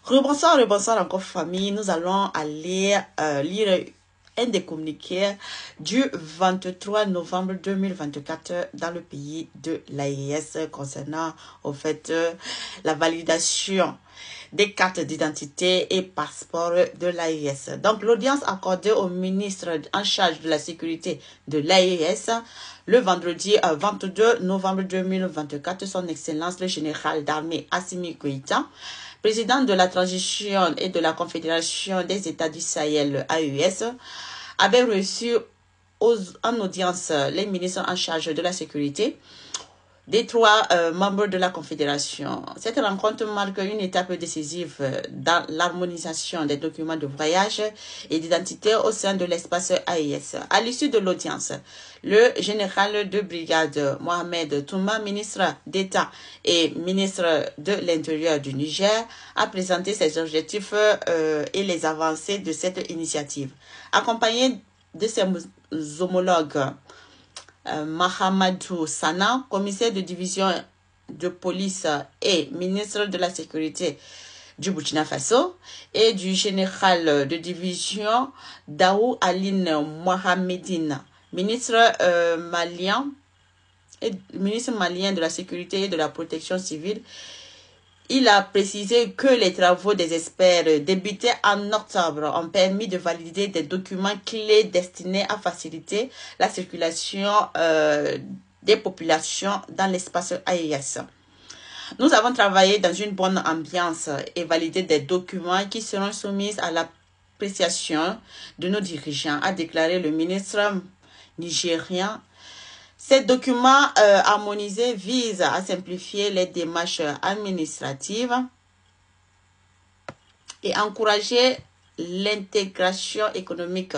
Rebonsoir, rebonsoir encore famille. Nous allons aller lire un des communiqués du 23 novembre 2024 dans le pays de l'AES concernant au fait la validation des cartes d'identité et passeports de l'AES. Donc l'audience accordée au ministre en charge de la sécurité de l'AES le vendredi 22 novembre 2024, son Excellence le général d'armée Assimi Goïta, président de la transition et de la Confédération des États du Sahel, AES, avait reçu en audience les ministres en charge de la sécurité des trois membres de la Confédération. Cette rencontre marque une étape décisive dans l'harmonisation des documents de voyage et d'identité au sein de l'espace AES. À l'issue de l'audience, le général de brigade Mohamed Touma, ministre d'État et ministre de l'Intérieur du Niger, a présenté ses objectifs et les avancées de cette initiative. Accompagné de ses homologues, Mahamadou Sana, commissaire de division de police et ministre de la sécurité du Burkina Faso, et du général de division Daou Aline Mohamedine, ministre malien de la sécurité et de la protection civile. Il a précisé que les travaux des experts débutés en octobre ont permis de valider des documents clés destinés à faciliter la circulation des populations dans l'espace AES. Nous avons travaillé dans une bonne ambiance et validé des documents qui seront soumis à l'appréciation de nos dirigeants, a déclaré le ministre nigérien. Ces documents harmonisés visent à simplifier les démarches administratives et encourager l'intégration économique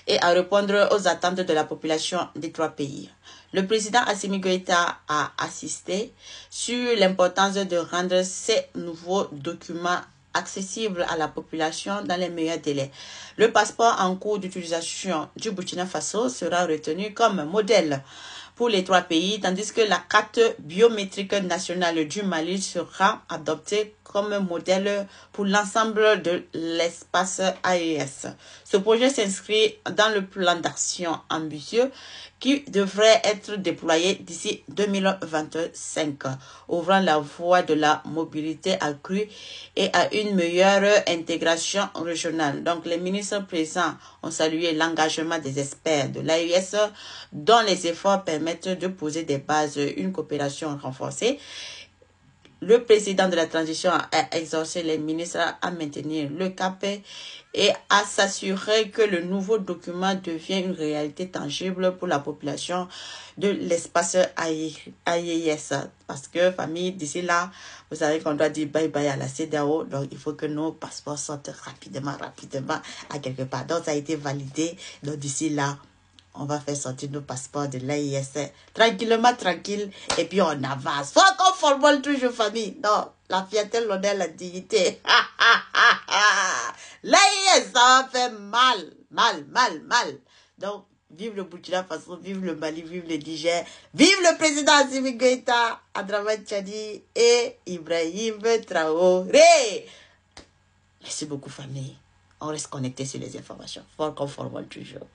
et à répondre aux attentes de la population des trois pays. Le président Assimi Goïta a insisté sur l'importance de rendre ces nouveaux documents accessibles à la population dans les meilleurs délais. Le passeport en cours d'utilisation du Burkina Faso sera retenu comme modèle pour les trois pays, tandis que la carte biométrique nationale du Mali sera adoptée comme modèle pour l'ensemble de l'espace AES. Ce projet s'inscrit dans le plan d'action ambitieux qui devrait être déployé d'ici 2025, ouvrant la voie de la mobilité accrue et à une meilleure intégration régionale. Donc, les ministres présents ont salué l'engagement des experts de l'AES, dont les efforts permettent de poser des bases, une coopération renforcée. Le président de la transition a exhorté les ministres à maintenir le cap et à s'assurer que le nouveau document devient une réalité tangible pour la population de l'espace AES. Parce que, famille, d'ici là, vous savez qu'on doit dire bye-bye à la CEDEAO. Donc, il faut que nos passeports sortent rapidement à quelque part. Donc, ça a été validé. Donc, d'ici là, on va faire sortir nos passeports de l'AES tranquillement, tranquille, et puis on avance. Soit conforme toujours, famille. Non, la fierté, l'honneur, la dignité. L'AES, ça va faire mal. Donc, vive le Burkina Faso, vive le Mali, vive le Niger, vive le président Assimi Goïta, Adraman Tchani et Ibrahim Traoré. Merci beaucoup, famille. On reste connecté sur les informations. Fort conforme toujours.